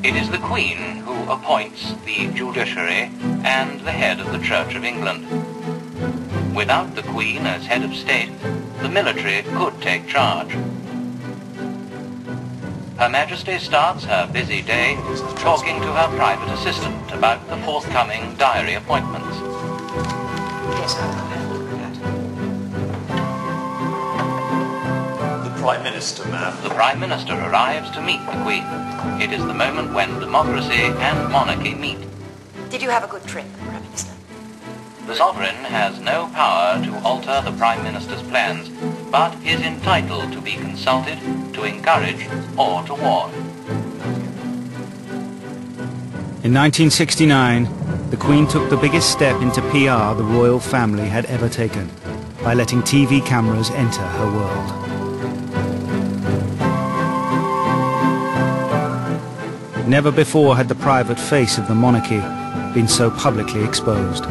It is the Queen who appoints the judiciary and the head of the Church of England. Without the Queen as head of state, the military could take charge. Her Majesty starts her busy day talking to her private assistant about the forthcoming diary appointments. Yes, I'll have a look at that. The Prime Minister, ma'am. The Prime Minister arrives to meet the Queen. It is the moment when democracy and monarchy meet. Did you have a good trip, Prime Minister? The sovereign has no power to alter the Prime Minister's plans, but is entitled to be consulted, to encourage, or to warn. In 1969, the Queen took the biggest step into PR the royal family had ever taken, by letting TV cameras enter her world. Never before had the private face of the monarchy been so publicly exposed.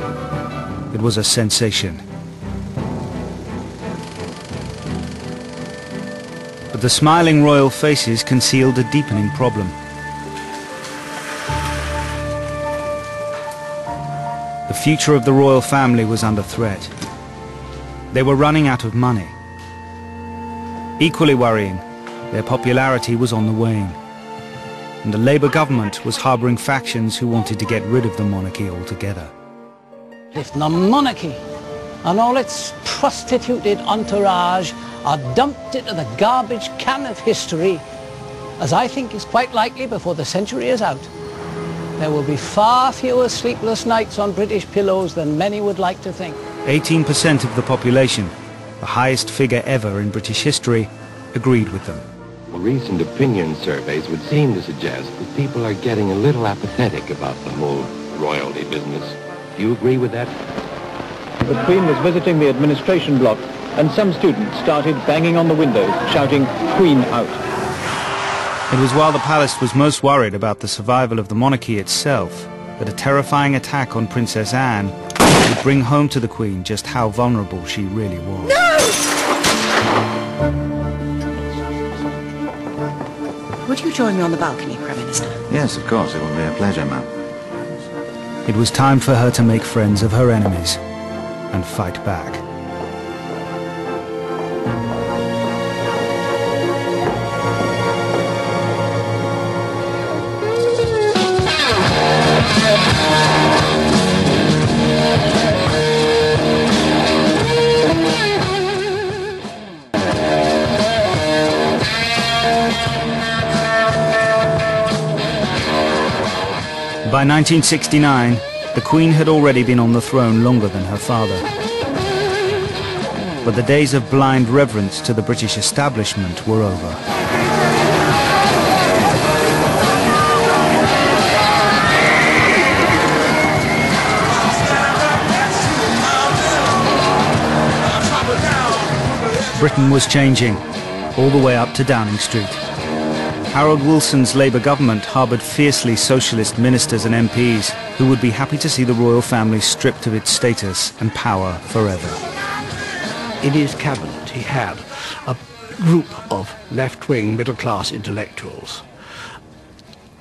It was a sensation. But the smiling royal faces concealed a deepening problem. The future of the royal family was under threat. They were running out of money. Equally worrying, their popularity was on the wane. And the Labour government was harbouring factions who wanted to get rid of the monarchy altogether. If the monarchy and all its prostituted entourage are dumped into the garbage can of history, as I think is quite likely before the century is out, there will be far fewer sleepless nights on British pillows than many would like to think. 18% of the population, the highest figure ever in British history, agreed with them. Well, recent opinion surveys would seem to suggest that people are getting a little apathetic about the whole royalty business. Do you agree with that? The Queen was visiting the administration block, and some students started banging on the windows, shouting, "Queen out." It was while the palace was most worried about the survival of the monarchy itself that a terrifying attack on Princess Anne would bring home to the Queen just how vulnerable she really was. No! Would you join me on the balcony, Prime Minister? Yes, of course. It would be a pleasure, ma'am. It was time for her to make friends of her enemies and fight back. By 1969, the Queen had already been on the throne longer than her father. But the days of blind reverence to the British establishment were over. Britain was changing, all the way up to Downing Street. Harold Wilson's Labour government harboured fiercely socialist ministers and MPs who would be happy to see the royal family stripped of its status and power forever. In his cabinet he had a group of left-wing middle-class intellectuals.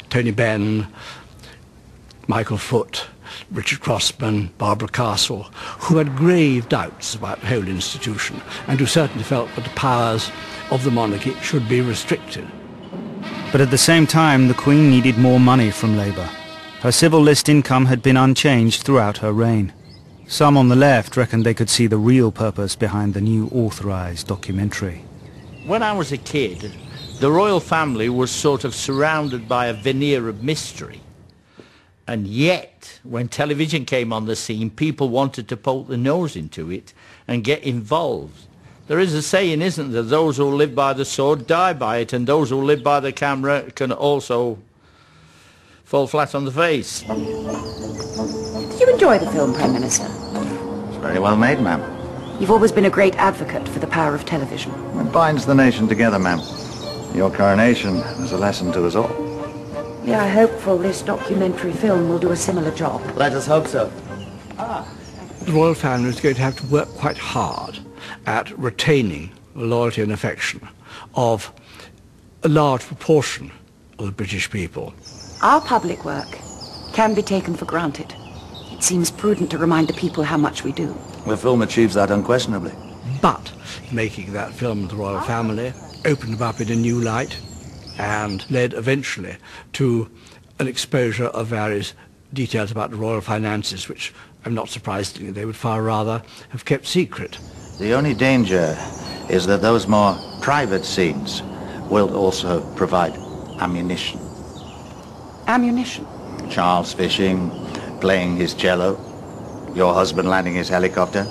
Tony Benn, Michael Foot, Richard Crossman, Barbara Castle, who had grave doubts about the whole institution and who certainly felt that the powers of the monarchy should be restricted. But at the same time, the Queen needed more money from Labour. Her civil list income had been unchanged throughout her reign. Some on the left reckoned they could see the real purpose behind the new authorised documentary. When I was a kid, the royal family was sort of surrounded by a veneer of mystery. And yet, when television came on the scene, people wanted to poke their nose into it and get involved. There is a saying, isn't there, those who live by the sword die by it, and those who live by the camera can also fall flat on the face. Did you enjoy the film, Prime Minister? It's very well made, ma'am. You've always been a great advocate for the power of television. It binds the nation together, ma'am. Your coronation is a lesson to us all. We are hopeful this documentary film will do a similar job. Let us hope so. The royal family is going to have to work quite hard at retaining the loyalty and affection of a large proportion of the British people. Our public work can be taken for granted. It seems prudent to remind the people how much we do. The film achieves that unquestionably. But making that film, The Royal Family, opened them up in a new light and led eventually to an exposure of various details about the royal finances, which I'm not surprised they would far rather have kept secret. The only danger is that those more private scenes will also provide ammunition. Ammunition? Charles fishing, playing his cello, your husband landing his helicopter.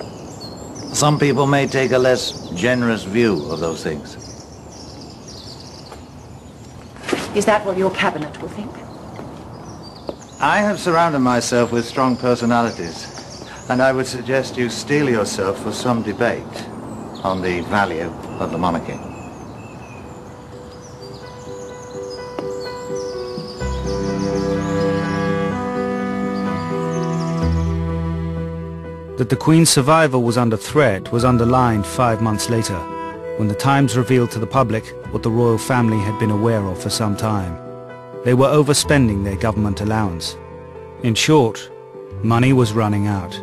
Some people may take a less generous view of those things. Is that what your cabinet will think? I have surrounded myself with strong personalities, and I would suggest you steel yourself for some debate on the value of the monarchy. That the Queen's survival was under threat was underlined 5 months later, when the Times revealed to the public what the royal family had been aware of for some time. They were overspending their government allowance. In short, money was running out.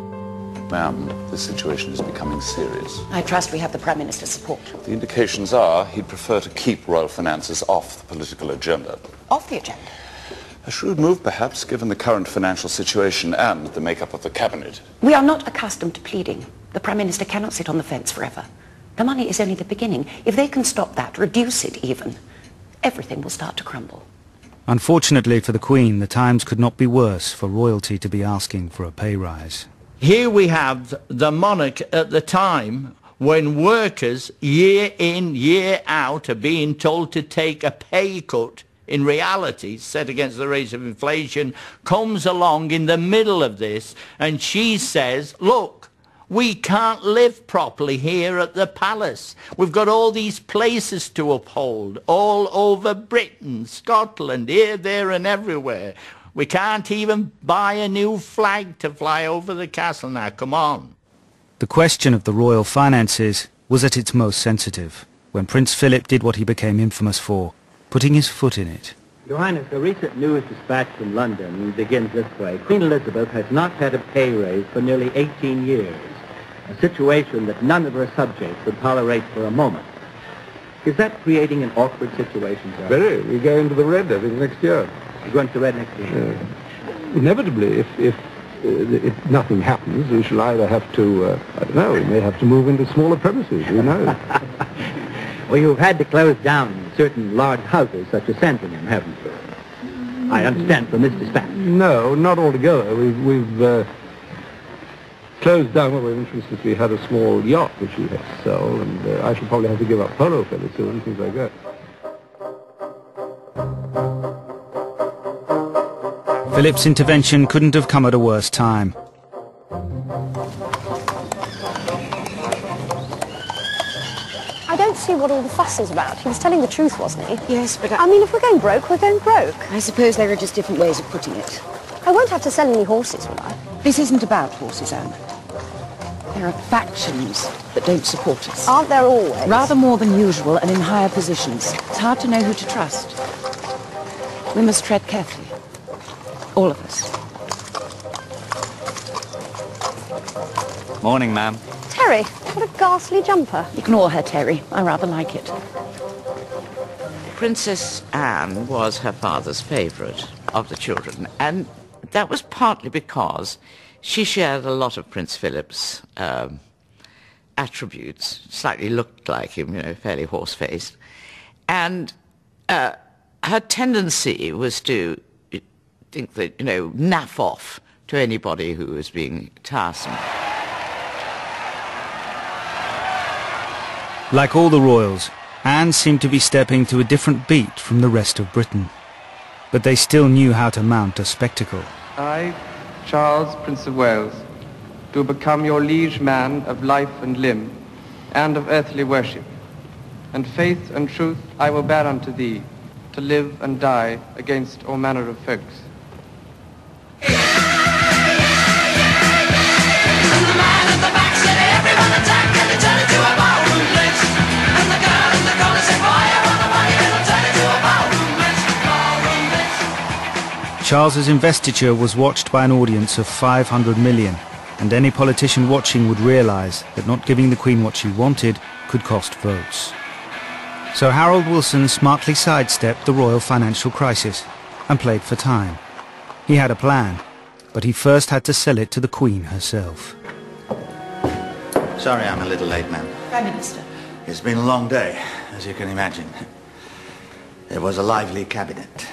Ma'am, the situation is becoming serious. I trust we have the Prime Minister's support. The indications are he'd prefer to keep royal finances off the political agenda. Off the agenda? A shrewd move, perhaps, given the current financial situation and the makeup of the cabinet. We are not accustomed to pleading. The Prime Minister cannot sit on the fence forever. The money is only the beginning. If they can stop that, reduce it even, everything will start to crumble. Unfortunately for the Queen, the times could not be worse for royalty to be asking for a pay rise. Here we have the monarch at the time when workers, year in, year out, are being told to take a pay cut. In reality, set against the rate of inflation, comes along in the middle of this, and she says, look, we can't live properly here at the palace. We've got all these places to uphold, all over Britain, Scotland, here, there and everywhere. We can't even buy a new flag to fly over the castle now, come on. The question of the royal finances was at its most sensitive, when Prince Philip did what he became infamous for, putting his foot in it. Your Highness, a recent news dispatch from London begins this way. Queen Elizabeth has not had a pay raise for nearly 18 years, a situation that none of her subjects would tolerate for a moment. Is that creating an awkward situation, sir? Very. We go into the red, I think, next year. You're going to the red next year? Inevitably, if nothing happens, we shall either have to, I don't know, we may have to move into smaller premises, who knows? Well, you've had to close down certain large houses, such as Sandringham, haven't you? I understand from this dispatch. No, not altogether. We've closed down, well, for instance, we had a small yacht which we had to sell, and I shall probably have to give up polo fairly soon, things like that. Philip's intervention couldn't have come at a worse time. I don't see what all the fuss is about. He was telling the truth, wasn't he? Yes, but I mean, if we're going broke, we're going broke. I suppose there are just different ways of putting it. I won't have to sell any horses, will I? This isn't about horses, Anne. There are factions that don't support us. Aren't there always? Rather more than usual and in higher positions. It's hard to know who to trust. We must tread carefully. All of us. Morning, ma'am. Terry, what a ghastly jumper. Ignore her, Terry. I rather like it. Princess Anne was her father's favourite of the children, and that was partly because she shared a lot of Prince Philip's attributes, slightly looked like him, you know, fairly horse-faced. And her tendency was to think that, you know, naff off to anybody who was being tiresome. Like all the royals, Anne seemed to be stepping to a different beat from the rest of Britain. But they still knew how to mount a spectacle. I, Charles, Prince of Wales, do become your liege man of life and limb, and of earthly worship. And faith and truth I will bear unto thee, to live and die against all manner of folks. Charles's investiture was watched by an audience of 500 million, and any politician watching would realise that not giving the Queen what she wanted could cost votes. So Harold Wilson smartly sidestepped the royal financial crisis and played for time. He had a plan, but he first had to sell it to the Queen herself. Sorry I'm a little late, ma'am. Prime Minister. It's been a long day, as you can imagine. It was a lively cabinet.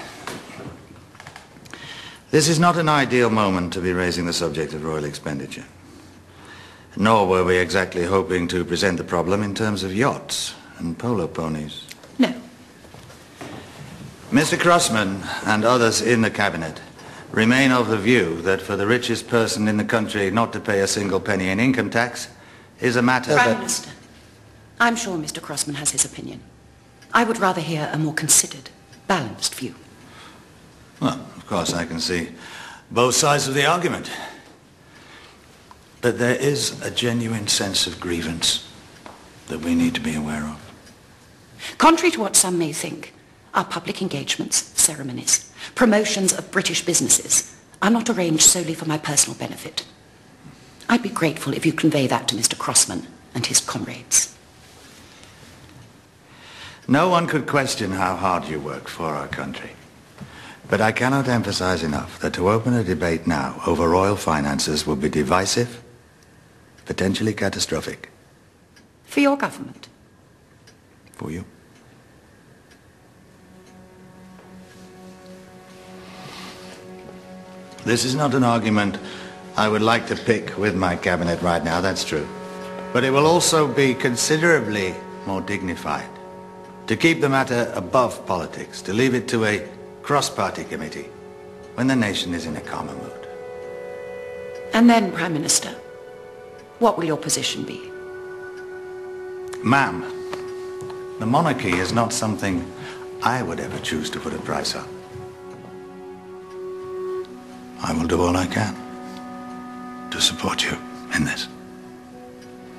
This is not an ideal moment to be raising the subject of royal expenditure. Nor were we exactly hoping to present the problem in terms of yachts and polo ponies. No. Mr. Crossman and others in the cabinet remain of the view that for the richest person in the country not to pay a single penny in income tax is a matter Prime that... Minister, I'm sure Mr. Crossman has his opinion. I would rather hear a more considered, balanced view. Well, of course I can see both sides of the argument. But there is a genuine sense of grievance that we need to be aware of. Contrary to what some may think, our public engagements, ceremonies, promotions of British businesses are not arranged solely for my personal benefit. I'd be grateful if you convey that to Mr. Crossman and his comrades. No one could question how hard you work for our country. But I cannot emphasize enough that to open a debate now over royal finances would be divisive, potentially catastrophic. For your government? For you. This is not an argument I would like to pick with my cabinet right now, that's true. But it will also be considerably more dignified to keep the matter above politics, to leave it to a cross-party committee when the nation is in a calmer mood. And then, Prime Minister, what will your position be? Ma'am, the monarchy is not something I would ever choose to put a price on. I will do all I can to support you in this.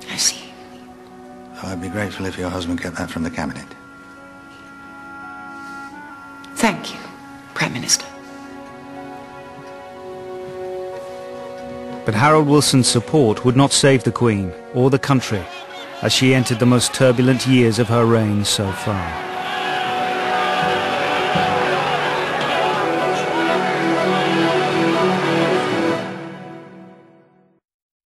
I see. So I'd be grateful if your husband kept that from the cabinet. Thank you, Prime Minister. But Harold Wilson's support would not save the Queen or the country as she entered the most turbulent years of her reign so far.